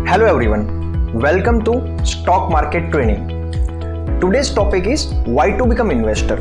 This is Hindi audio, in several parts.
Hello everyone, welcome to Stock Market Training. Today's topic is why to become investor,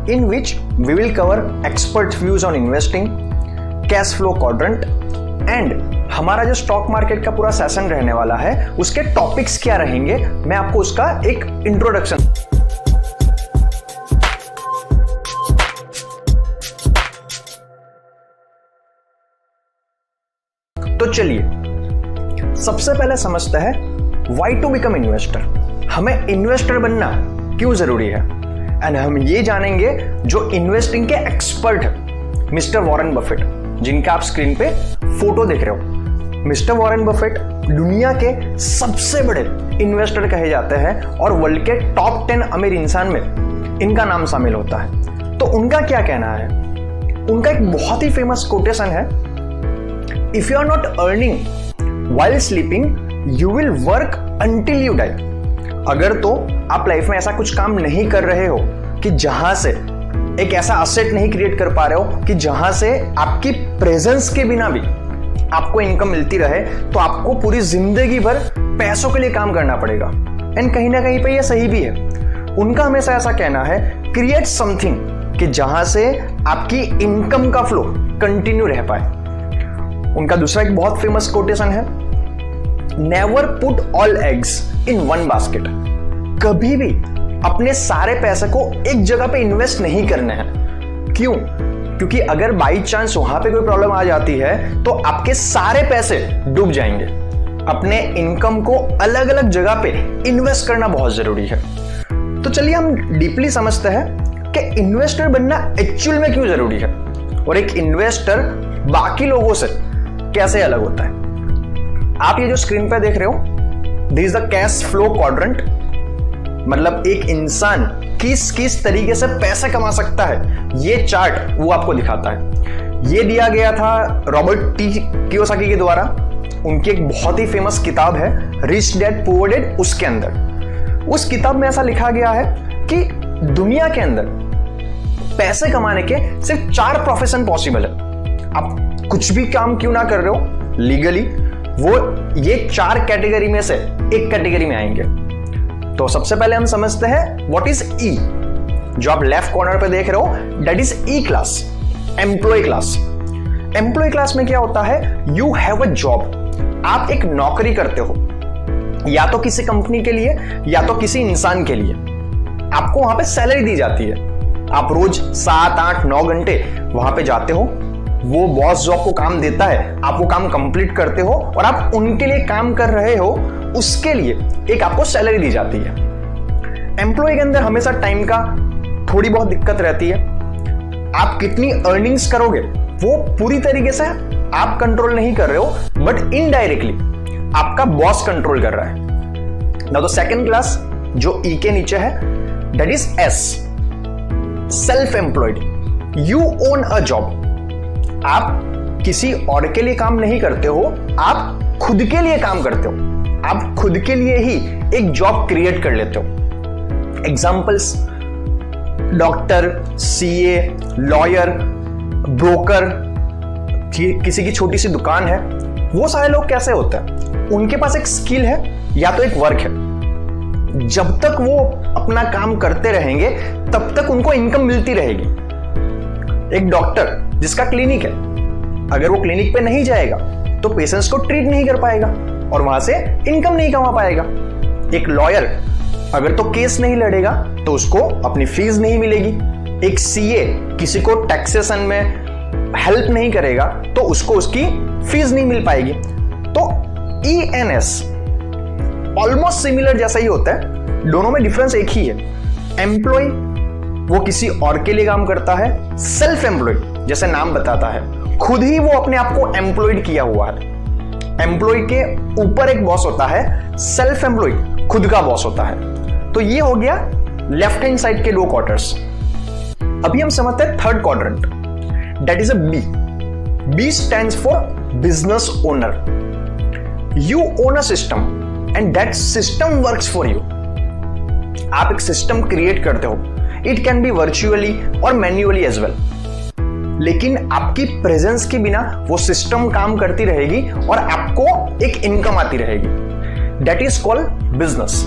in which we will cover expert views on investing, cash flow quadrant and हमारा जो स्टॉक मार्केट का पूरा सेशन रहने वाला है उसके टॉपिक्स क्या रहेंगे, मैं आपको उसका एक इंट्रोडक्शन। तो चलिए सबसे पहले समझते हैं व्हाई टू बिकम इन्वेस्टर। हमें इन्वेस्टर बनना क्यों जरूरी है एंड हम ये जानेंगे जो इन्वेस्टिंग के एक्सपर्ट है मिस्टर वॉरेन बफेट, जिनका आप स्क्रीन पे फोटो देख रहे हो। मिस्टर वॉरेन बफेट दुनिया के सबसे बड़े इन्वेस्टर कहे जाते हैं और वर्ल्ड के टॉप 10 अमीर इंसान में इनका नाम शामिल होता है। तो उनका क्या कहना है? उनका एक बहुत ही फेमस कोटेशन है, if you are not earning while sleeping, you will work until you die। अगर तो आप लाइफ में ऐसा कुछ काम नहीं कर रहे हो कि जहां से एक ऐसा असेट नहीं क्रिएट कर पा रहे हो कि जहां से आपकी प्रेजेंस के बिना भी आपको इनकम मिलती रहे, तो आपको पूरी जिंदगी भर पैसों के लिए काम करना पड़ेगा। एंड कहीं ना कहीं पे ये सही भी है। उनका हमेशा ऐसा कहना है, क्रिएट समथिंग कि जहां से आपकी इनकम का फ्लो कंटिन्यू रह पाए। उनका दूसरा एक बहुत फेमस कोटेशन है, never put all eggs in one basket. कभी भी अपने सारे पैसे को एक जगह पे इन्वेस्ट नहीं करने हैं। क्यों? क्योंकि अगर बाई चांस वहां पे कोई प्रॉब्लम आ जाती है तो आपके सारे पैसे डूब जाएंगे। अपने इनकम को अलग अलग जगह पे इन्वेस्ट करना बहुत जरूरी है। तो चलिए हम डीपली समझते हैं कि इन्वेस्टर बनना एक्चुअल में क्यों जरूरी है और एक इन्वेस्टर बाकी लोगों से कैसे अलग होता है। आप ये जो स्क्रीन पे देख रहे हो, this is the cash flow quadrant, मतलब एक इंसान किस किस तरीके से पैसे कमा सकता है, ये चार्ट वो आपको दिखाता है। ये दिया गया था रॉबर्ट टी कियोसाकी के द्वारा। उनकी एक बहुत ही फेमस किताब है रिच डैड पुअर डैड। उसके अंदर उस किताब में ऐसा लिखा गया है कि दुनिया के अंदर पैसे कमाने के सिर्फ 4 प्रोफेशन पॉसिबल है। आप कुछ भी काम क्यों ना कर रहे हो लीगली, वो ये 4 कैटेगरी में से एक कैटेगरी में आएंगे। तो सबसे पहले हम समझते हैं व्हाट इज ई। जो आप लेफ्ट कॉर्नर पे देख रहे हो that is E class, employee class. Employee class में क्या होता है, यू हैव अ जॉब। आप एक नौकरी करते हो, या तो किसी कंपनी के लिए या तो किसी इंसान के लिए। आपको वहां पे सैलरी दी जाती है। आप रोज 7, 8, 9 घंटे वहां पे जाते हो, वो बॉस जो आपको काम देता है आप वो काम कंप्लीट करते हो और आप उनके लिए काम कर रहे हो, उसके लिए एक आपको सैलरी दी जाती है। एम्प्लॉय के अंदर हमेशा टाइम का थोड़ी बहुत दिक्कत रहती है। आप कितनी अर्निंग्स करोगे वो पूरी तरीके से आप कंट्रोल नहीं कर रहे हो, बट इनडायरेक्टली आपका बॉस कंट्रोल कर रहा है। नाउ द सेकंड क्लास जो ई के नीचे है that is S, self employed. You own a job. आप किसी और के लिए काम नहीं करते हो, आप खुद के लिए काम करते हो। आप खुद के लिए ही एक जॉब क्रिएट कर लेते हो। Examples, doctor, CA, lawyer, broker, किसी की छोटी सी दुकान है, वो सारे लोग कैसे होते हैं? उनके पास एक स्किल है या तो एक वर्क है। जब तक वो अपना काम करते रहेंगे तब तक उनको इनकम मिलती रहेगी। एक डॉक्टर जिसका क्लिनिक है, अगर वो क्लिनिक पे नहीं जाएगा तो पेशेंट्स को ट्रीट नहीं कर पाएगा और वहां से इनकम नहीं कमा पाएगा। एक लॉयर अगर तो केस नहीं लड़ेगा तो उसको अपनी फीस नहीं मिलेगी। एक सीए किसी को टैक्सेशन में हेल्प नहीं करेगा तो उसको उसकी फीस नहीं मिल पाएगी। तो ईएनएस ऑलमोस्ट सिमिलर जैसा ही होता है, दोनों में डिफरेंस एक ही है। एम्प्लॉय वो किसी और के लिए काम करता है, सेल्फ एम्प्लॉयड जैसे नाम बताता है खुद ही वो अपने आप को एम्प्लॉयड किया हुआ है। एम्प्लॉय के ऊपर एक बॉस होता है, सेल्फ एम्प्लॉयड खुद का बॉस होता है। तो ये हो गया लेफ्ट हैंड साइड के 2 क्वार्टर्स। अभी हम समझते हैं third quadrant, that is a B. B stands for business owner. You own a system and that system works for you. आप एक सिस्टम क्रिएट करते हो, इट कैन बी वर्चुअली और मैन्युअली एज वेल। लेकिन आपकी प्रेजेंस के बिना वो सिस्टम काम करती रहेगी और आपको एक इनकम आती रहेगी। That is called business.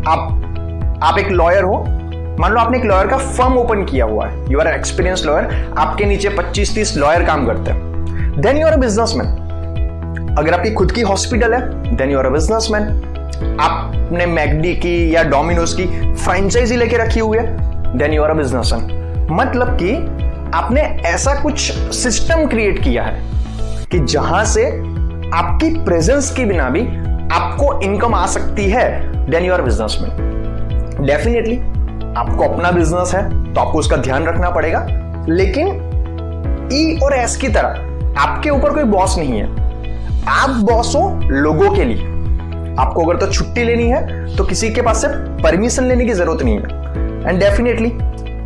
आप एक लॉयर हो, मान लो आपने एक लॉयर का फर्म ओपन किया हुआ है, यू आर एक्सपीरियंस लॉयर, आपके नीचे 25-30 लॉयर काम करते हैं, then you are a businessman. अगर आपकी खुद की हॉस्पिटल है, then you are a businessman. आपने मैकडी की या डोमिनोज की फ्रेंचाइजी लेके रखी हुई है, then you are a businessman. मतलब कि आपने ऐसा कुछ सिस्टम क्रिएट किया है कि जहां से आपकी प्रेजेंस के बिना भी आपको इनकम आ सकती है, then you are businessman. Definitely आपको अपना बिजनेस है तो आपको उसका ध्यान रखना पड़ेगा, लेकिन ई और एस की तरह आपके ऊपर कोई बॉस नहीं है। आप बॉस हो लोगों के लिए। आपको अगर तो छुट्टी लेनी है तो किसी के पास से परमिशन लेने की जरूरत नहीं है। And definitely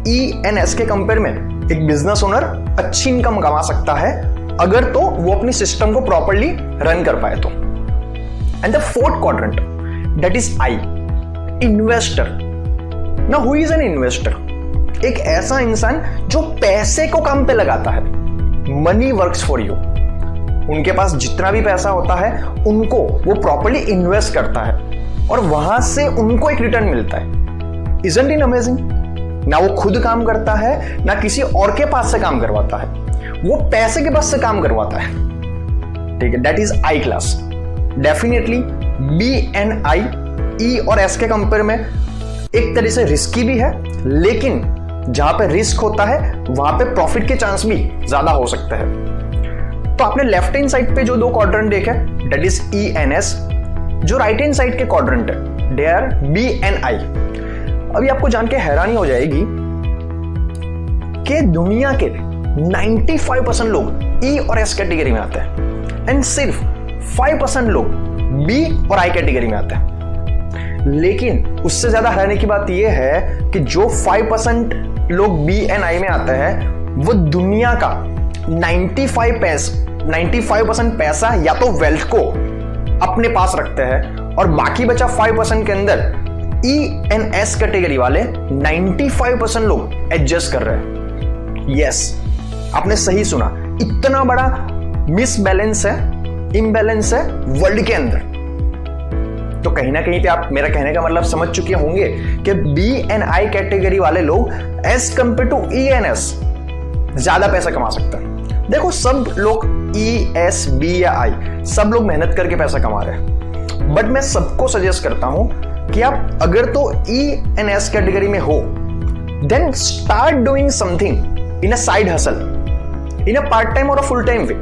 E and S के कंपेयर में एक बिजनेस ओनर अच्छी इनकम कमा सकता है अगर तो वो अपनी सिस्टम को प्रॉपर्ली रन कर पाए तो। And the fourth quadrant, that is I, investor. ना हु इज एन इन्वेस्टर? एक ऐसा इंसान जो पैसे को काम पे लगाता है। Money works for you. उनके पास जितना भी पैसा होता है उनको वो प्रॉपर्ली इन्वेस्ट करता है और वहां से उनको एक रिटर्न मिलता है। Isn't it amazing? ना वो खुद काम करता है, ना किसी और के पास से काम करवाता है, वो पैसे के पास से काम करवाता है। ठीक है, that is I class. Definitely B and I, E और एस के कंपेयर में एक तरह से रिस्की भी है, लेकिन जहां पे रिस्क होता है वहां पे प्रॉफिट के चांस भी ज्यादा हो सकते हैं। तो आपने लेफ्ट हैंड साइड पे जो दो क्वाड्रेंट देखे, that is E and S. जो राइट हैंड साइड के क्वाड्रेंट है, they are B and I. अभी आपको जान के हैरानी हो जाएगी कि दुनिया के 95% लोग ई और एस कैटेगरी में आते हैं एंड सिर्फ 5% लोग बी और आई कैटेगरी में आते हैं। लेकिन उससे ज्यादा हैरानी की बात यह है कि जो 5% लोग बी एंड आई में आते हैं वो दुनिया का 95% पैसा या तो वेल्थ को अपने पास रखते हैं और बाकी बचा 5% के अंदर ई एंड एस कैटेगरी वाले 95% लोग एडजस्ट कर रहे हैं। यस, आपने सही सुना, इतना बड़ा मिसबैलेंस है, इम्बैलेंस है वर्ल्ड के अंदर। तो कहीं ना कहीं पे आप मेरा कहने का मतलब समझ चुके होंगे कि बी एंड आई कैटेगरी वाले लोग as compare to E and S ज्यादा पैसा कमा सकते हैं। देखो, सब लोग ई एस बी या आई सब लोग मेहनत करके पैसा कमा रहे हैं, बट मैं सबको सजेस्ट करता हूं कि आप अगर तो ई एंड एस कैटेगरी में हो, then start doing something in a side hustle, in a part time और अ फुल टाइम वे,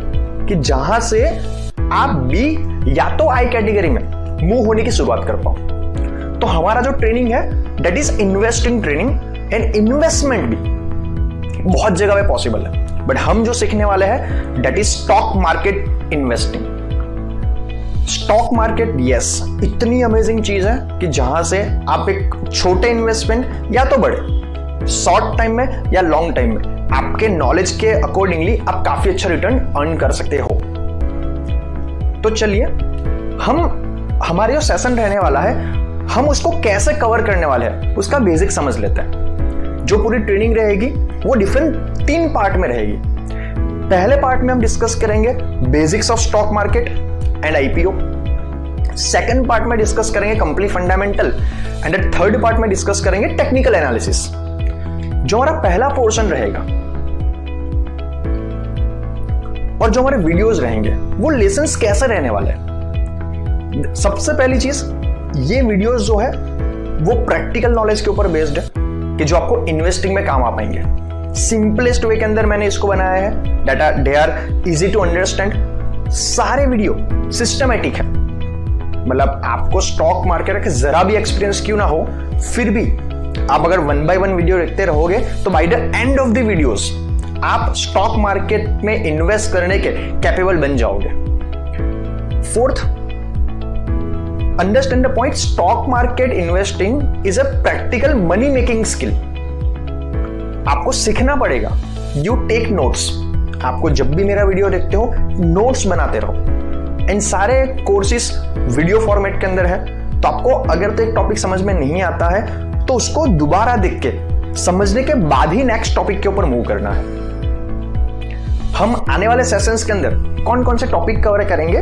कि जहां से आप बी या तो आई कैटेगरी में मूव होने की शुरुआत कर पाओ। तो हमारा जो ट्रेनिंग है that is investing training, and investment भी बहुत जगह पे पॉसिबल है, बट हम जो सीखने वाले हैं that is stock market investing. Stock market, yes, इतनी अमेजिंग चीज है कि जहां से आप एक छोटे इन्वेस्टमेंट या तो बड़े, शॉर्ट टाइम में या लॉन्ग टाइम में, आपके नॉलेज के अकॉर्डिंगली आप काफी अच्छा रिटर्न अर्न कर सकते हो। तो चलिए, हमारे जो सेशन रहने वाला है हम उसको कैसे कवर करने वाले हैं उसका बेसिक समझ लेते हैं। जो पूरी ट्रेनिंग रहेगी वो डिफरेंट 3 पार्ट में रहेगी। पहले पार्ट में हम डिस्कस करेंगे basics of stock market and IPO. Second part में डिस्कस करेंगे complete fundamental, and third part में डिस्कस करेंगे टेक्निकल एनालिसिस। जो हमारा पहला पोर्शन रहेगा और जो हमारे वीडियोस रहेंगे वो लेसन्स कैसे रहने वाले हैं। सबसे पहली चीज, ये वीडियोस जो है वो प्रैक्टिकल नॉलेज के ऊपर बेस्ड है कि जो आपको इन्वेस्टिंग में काम आ पाएंगे। सिंपलेस्ट वे के अंदर मैंने इसको बनाया है, they are easy to understand. सारे वीडियो सिस्टमैटिक है, मतलब आपको स्टॉक मार्केट का जरा भी एक्सपीरियंस क्यों ना हो, फिर भी आप अगर 1 by 1 वीडियो देखते रहोगे तो by the end of the videos आप स्टॉक मार्केट में इन्वेस्ट करने के कैपेबल बन जाओगे। Fourth, understand the point, stock market investing is a practical money making skill. आपको सीखना पड़ेगा। You take notes. आपको जब भी मेरा वीडियो देखते हो नोट्स बनाते रहो। इन सारे कोर्सेस वीडियो फॉर्मेट के अंदर है, तो आपको अगर तो एक टॉपिक समझ में नहीं आता है तो उसको दोबारा देख के समझने के बाद ही नेक्स्ट टॉपिक के ऊपर मूव करना है। हम आने वाले सेशंस के अंदर कौन कौन से टॉपिक कवर करेंगे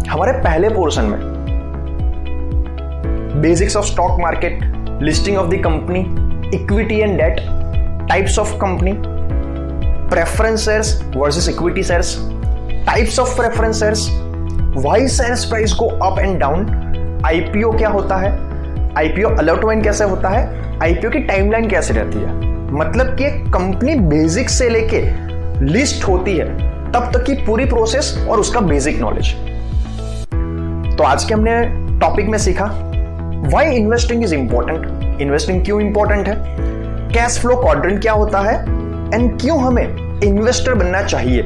हमारे पहले पोर्शन में, basics of stock market, listing of the company, equity and debt, types of company, preference shares versus equity shares, types of preference shares, why shares price go up and down, IPO क्या होता है, आईपीओ अलॉटमेंट कैसे होता है, आईपीओ की टाइमलाइन कैसे रहती है, मतलब कि कंपनी बेसिक से लेके लिस्ट होती है तब तक की पूरी प्रोसेस और उसका बेसिक नॉलेज। तो आज के हमने टॉपिक में सीखा why investing is important, investing क्यों इंपॉर्टेंट है, कैश फ्लो क्वाड्रेंट क्या होता है एंड क्यों हमें इन्वेस्टर बनना चाहिए,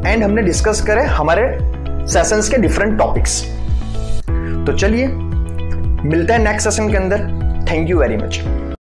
एंड हमने डिस्कस करे हमारे सेशंस के डिफरेंट टॉपिक्स। तो चलिए मिलते हैं नेक्स्ट सेशन के अंदर। Thank you very much.